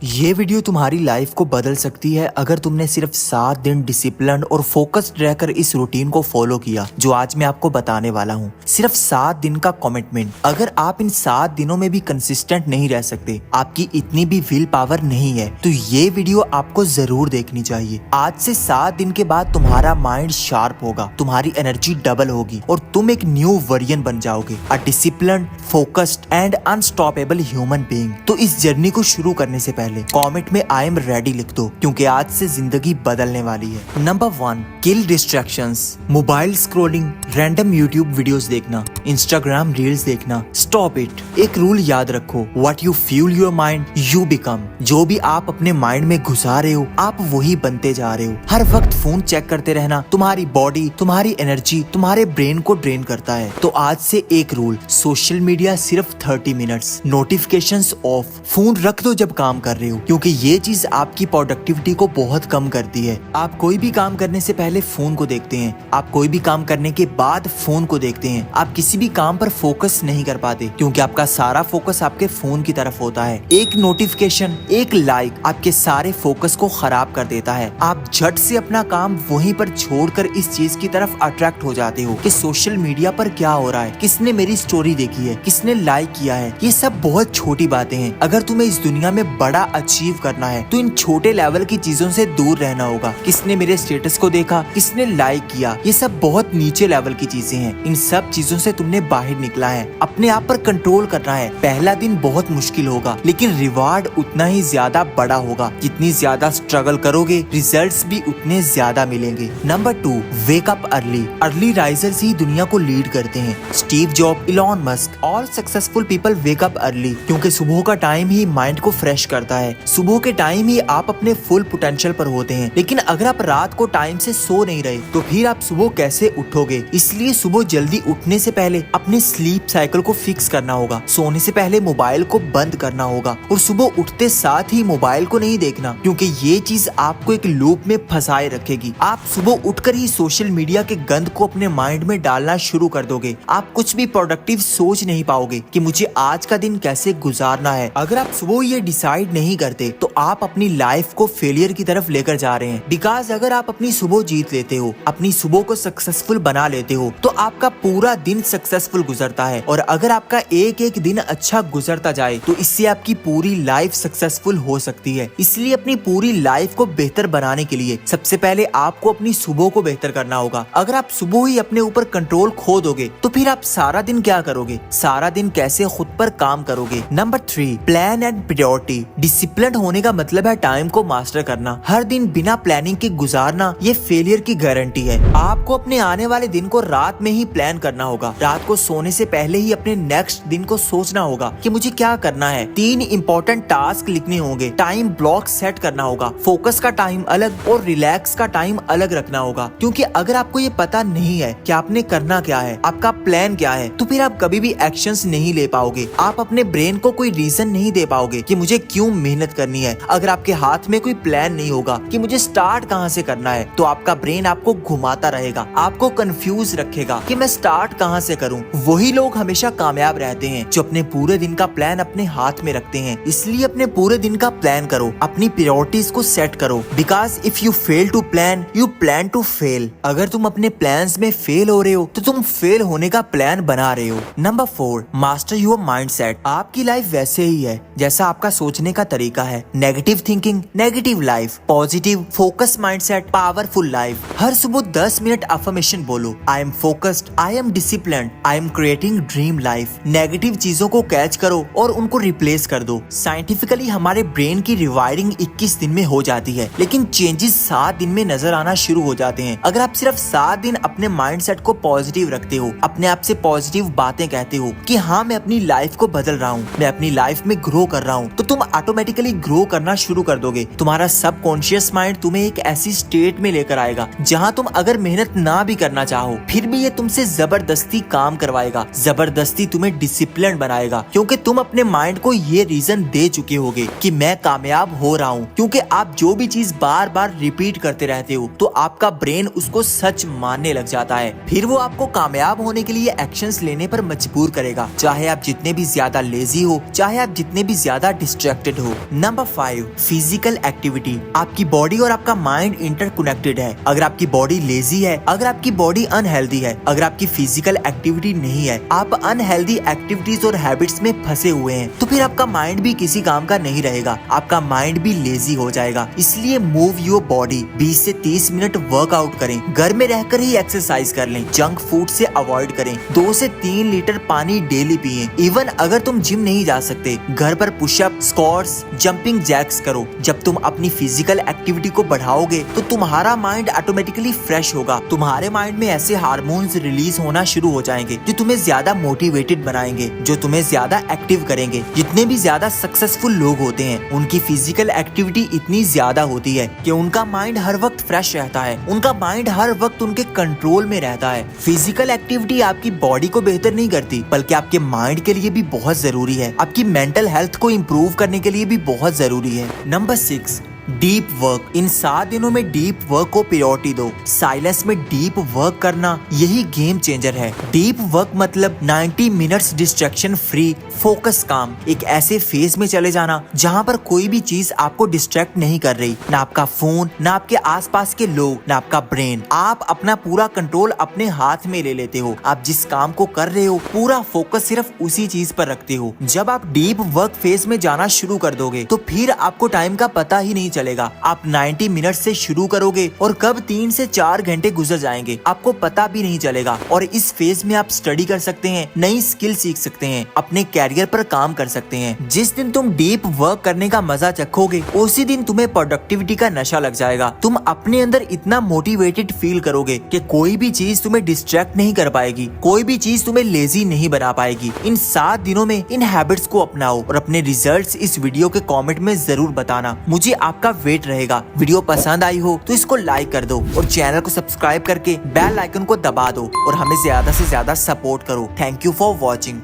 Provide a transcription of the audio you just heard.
ये वीडियो तुम्हारी लाइफ को बदल सकती है अगर तुमने सिर्फ 7 दिन डिसिप्लिन और फोकस्ड रहकर इस रूटीन को फॉलो किया जो आज मैं आपको बताने वाला हूँ। सिर्फ 7 दिन का कमिटमेंट। अगर आप इन 7 दिनों में भी कंसिस्टेंट नहीं रह सकते, आपकी इतनी भी विल पावर नहीं है, तो ये वीडियो आपको जरूर देखनी चाहिए। आज से 7 दिन के बाद तुम्हारा माइंड शार्प होगा, तुम्हारी एनर्जी डबल होगी और तुम एक न्यू वर्जन बन जाओगे, a discipline, focused and unstoppable human being. तो इस जर्नी को शुरू करने से पहले कमेंट में आई एम रेडी लिख दो, क्योंकि आज से जिंदगी बदलने वाली है। Number 1, kill distractions. Mobile scrolling, random YouTube videos देखना, इंस्टाग्राम रील्स देखना, स्टॉप इट। एक रूल याद रखो, what you fuel your mind you become. जो भी आप अपने माइंड में घुसा रहे हो, आप वही बनते जा रहे हो। हर वक्त फोन चेक करते रहना तुम्हारी बॉडी, तुम्हारी एनर्जी, तुम्हारे ब्रेन को ड्रेन करता है। तो आज से एक रूल, सोशल मीडिया सिर्फ 30 मिनट्स, नोटिफिकेशंस ऑफ। फोन रख दो जब काम कर रहे हो, क्योंकि ये चीज आपकी प्रोडक्टिविटी को बहुत कम करती है। आप कोई भी काम करने से पहले फोन को देखते हैं, आप कोई भी काम करने के बाद फोन को देखते हैं। आप किसी भी काम पर फोकस नहीं कर पाते, क्योंकि आपका सारा फोकस आपके फोन की तरफ होता है। एक नोटिफिकेशन, एक लाइक आपके सारे फोकस को खराब कर देता है। आप झट से अपना काम वहीं पर छोड़कर इस चीज की तरफ अट्रैक्ट हो जाते हो कि सोशल मीडिया पर क्या हो रहा है, किसने मेरी स्टोरी देखी है, किसने लाइक किया है। ये सब बहुत छोटी बातें हैं। अगर तुम्हें इस दुनिया में बड़ा अचीव करना है तो इन छोटे लेवल की चीजों से दूर रहना होगा। किसने मेरे स्टेटस को देखा, किसने लाइक किया, ये सब बहुत नीचे लेवल की चीजें हैं। इन सब चीजों से तुमने बाहर निकला है, अपने आप पर कंट्रोल करना है। पहला दिन बहुत मुश्किल होगा, लेकिन रिवार्ड उतना ही ज्यादा बड़ा होगा। जितनी ज्यादा स्ट्रगल करोगे, रिजल्ट्स भी उतने ज्यादा मिलेंगे। Number 2, wake up early. Early risers ही दुनिया को लीड करते हैं। Steve Job, Elon Musk, all successful people wake up early, क्योंकि सुबह का टाइम ही माइंड को फ्रेश करता है। सुबह के टाइम ही आप अपने फुल पोटेंशियल पर होते हैं। लेकिन अगर आप रात को टाइम से सो नहीं रहे, तो फिर आप सुबह कैसे उठोगे? इसलिए सुबह जल्दी उठने से पहले अपने स्लीप साइकिल को फिक्स करना होगा। सोने से पहले मोबाइल को बंद करना होगा और सुबह उठते साथ ही मोबाइल को नहीं देखना, क्योंकि ये चीज आपको एक लूप में फंसाए रखेगी। आप सुबह उठकर ही सोशल मीडिया के गंद को अपने माइंड में डालना शुरू कर दोगे। आप कुछ भी प्रोडक्टिव सोच नहीं पाओगे कि मुझे आज का दिन कैसे गुजारना है। अगर आप सुबह ये डिसाइड नहीं करते, तो आप अपनी लाइफ को फेलियर की तरफ लेकर जा रहे हैं। बिकॉज अगर आप अपनी सुबह जीत लेते हो, अपनी सुबह को सक्सेसफुल बना लेते हो, तो आपका पूरा दिन सक्सेसफुल गुजरता है। और अगर आपका एक एक दिन अच्छा गुजरता जाए, तो इससे आपकी पूरी लाइफ सक्सेसफुल हो सकती है। इसलिए अपनी पूरी लाइफ को बेहतर बनाने के लिए सबसे पहले आपको अपनी सुबह को बेहतर करना होगा। अगर आप सुबह ही अपने ऊपर कंट्रोल खो दोगे, तो फिर आप सारा दिन क्या करोगे? सारा दिन कैसे खुद पर काम करोगे? Number 3, plan and priority. Discipline होने का मतलब है टाइम को मास्टर करना। हर दिन बिना प्लानिंग के गुजारना ये फेलियर की गारंटी है। आपको अपने आने वाले दिन को रात में ही प्लान करना होगा। रात को सोने से पहले ही अपने नेक्स्ट दिन को सोचना होगा कि मुझे क्या करना है। 3 इंपॉर्टेंट टास्क लिखने होंगे, टाइम ब्लॉक सेट करना होगा, फोकस का टाइम अलग और रिलैक्स का टाइम अलग रखना होगा। क्योंकि अगर आपको ये पता नहीं है कि आपने करना क्या है, आपका प्लान क्या है, तो फिर आप कभी भी एक्शंस नहीं ले पाओगे। आप अपने ब्रेन को कोई रीजन नहीं दे पाओगे कि मुझे क्यों मेहनत करनी है। अगर आपके हाथ में कोई प्लान नहीं होगा कि मुझे स्टार्ट कहां से करना है, तो आपका ब्रेन आपको घुमाता रहेगा, आपको कंफ्यूज रखेगा कि मैं स्टार्ट कहां से करूं। वही लोग हमेशा कामयाब रहते हैं जो अपने पूरे दिन का प्लान अपने हाथ में रखते हैं। इसलिए अपने पूरे दिन का प्लान करो, अपनी प्रायोरिटीज को सेट करो। Because if you fail to plan, you plan to fail. अगर तुम अपने प्लान्स में फेल हो रहे हो, तो तुम फेल होने का प्लान बना रहे हो। Number 4, master your mindset. आपकी लाइफ वैसे ही है जैसा आपका सोचने का तरीका है। Negative thinking, negative life. Positive focus mindset, powerful life. हर सुबह 10 मिनट अफर्मेशन बोलो, I am focused, I am disciplined, I am creating dream life. Negative चीजों को कैच करो और उनको रिप्लेस कर दो। साइंटिफिकली हमारे ब्रेन की रिवायरिंग 21 दिन में हो जाती है, लेकिन चेंजेस 7 दिन में नजर आना शुरू हो जाते हैं। अगर आप सिर्फ 7 दिन अपने माइंडसेट को पॉजिटिव रखते हो, अपने आप से पॉजिटिव बातें कहते हो कि हाँ मैं अपनी लाइफ को बदल रहा हूँ, मैं अपनी लाइफ में ग्रो कर रहा हूँ, तो तुम ऑटोमेटिकली ग्रो करना शुरू कर दोगे। तुम्हारा सबकॉन्शियस माइंड तुम्हें एक ऐसी स्टेट में लेकर आएगा जहाँ तुम अगर मेहनत ना भी करना चाहो, फिर भी ये तुमसे जबरदस्ती काम करवाएगा, जबरदस्ती तुम्हें डिसिप्लिन बनाएगा। क्योंकि तुम अपने माइंड को ये रीजन दे चुके होगे कि मैं कामयाब हो रहा हूँ। क्योंकि आप जो भी चीज बार बार रिपीट करते रहते हो, तो आपका ब्रेन उसको सच मानने लग जाता है। फिर वो आपको कामयाब होने के लिए एक्शंस लेने पर मजबूर करेगा, चाहे आप जितने भी ज्यादा लेजी हो, चाहे आप जितने भी ज्यादा डिस्ट्रैक्टेड हो। हो। Number 5, physical activity. आपकी बॉडी और आपका माइंड इंटरकनेक्टेड है। अगर आपकी बॉडी लेजी है, अगर आपकी बॉडी अनहेल्दी है, अगर आपकी फिजिकल एक्टिविटी नहीं है, आप अनहेल्दी एक्टिविटीज और हैबिट्स में फंसे हुए हैं, तो फिर आपका माइंड भी किसी काम का नहीं रहेगा, आपका माइंड भी लेजी हो जाएगा। इसलिए मूव योर बॉडी। 20 से 30 मिनट वर्कआउट करें, घर में रहकर ही एक्सरसाइज कर लें, जंक फूड से अवॉइड करें, 2 से 3 लीटर पानी डेली पिएं। इवन अगर तुम जिम नहीं जा सकते, घर पर पुशअप, स्क्वाट्स, जंपिंग जैक्स करो। जब तुम अपनी फिजिकल एक्टिविटी को बढ़ाओगे तो तुम्हारा माइंड ऑटोमेटिकली फ्रेश होगा। तुम्हारे माइंड में ऐसे हार्मोन्स रिलीज होना शुरू हो जाएंगे जो तुम्हें ज्यादा मोटिवेटेड बनाएंगे, जो तुम्हें ज्यादा एक्टिव करेंगे। जितने भी ज्यादा सक्सेसफुल लोग होते हैं, उनकी फिजिकल एक्टिविटी इतनी ज्यादा होती है कि उनका माइंड हर वक्त फ्रेश रहता है, उनका माइंड हर वक्त उनके कंट्रोल में रहता है। फिजिकल एक्टिविटी आपकी बॉडी को बेहतर नहीं करती, बल्कि आपके माइंड के लिए भी बहुत जरूरी है, आपकी मेंटल हेल्थ को इम्प्रूव करने के लिए भी बहुत जरूरी है। Number 6, deep work. इन 7 दिनों में डीप वर्क को प्रायोरिटी दो। साइलेंस में डीप वर्क करना यही गेम चेंजर है। डीप वर्क मतलब 90 मिनट्स डिस्ट्रैक्शन फ्री फोकस काम। एक ऐसे फेज में चले जाना जहां पर कोई भी चीज आपको डिस्ट्रैक्ट नहीं कर रही, ना आपका फोन, ना आपके आसपास के लोग, ना आपका ब्रेन। आप अपना पूरा कंट्रोल अपने हाथ में ले लेते हो। आप जिस काम को कर रहे हो पूरा फोकस सिर्फ उसी चीज पर रखते हो। जब आप डीप वर्क फेज में जाना शुरू कर दोगे तो फिर आपको टाइम का पता ही नहीं चलेगा। आप 90 मिनट से शुरू करोगे और कब 3 से 4 घंटे गुजर जाएंगे आपको पता भी नहीं चलेगा। और इस फेज में आप स्टडी कर सकते हैं, नई स्किल सीख सकते हैं, अपने कैरियर पर काम कर सकते हैं। जिस दिन तुम डीप वर्क करने का मजा चखोगे उसी दिन तुम्हें प्रोडक्टिविटी का नशा लग जाएगा। तुम अपने अंदर इतना मोटिवेटेड फील करोगे कि कोई भी चीज तुम्हें डिस्ट्रैक्ट नहीं कर पाएगी, कोई भी चीज तुम्हें लेजी नहीं बना पाएगी। इन 7 दिनों में इन हैबिट्स को अपनाओ और अपने रिजल्ट्स इस वीडियो के कमेंट में जरूर बताना। मुझे आपका वेट रहेगा। वीडियो पसंद आई हो तो इसको लाइक कर दो और चैनल को सब्सक्राइब करके बेल आइकन को दबा दो और हमें ज्यादा से ज्यादा सपोर्ट करो। Thank you for watching.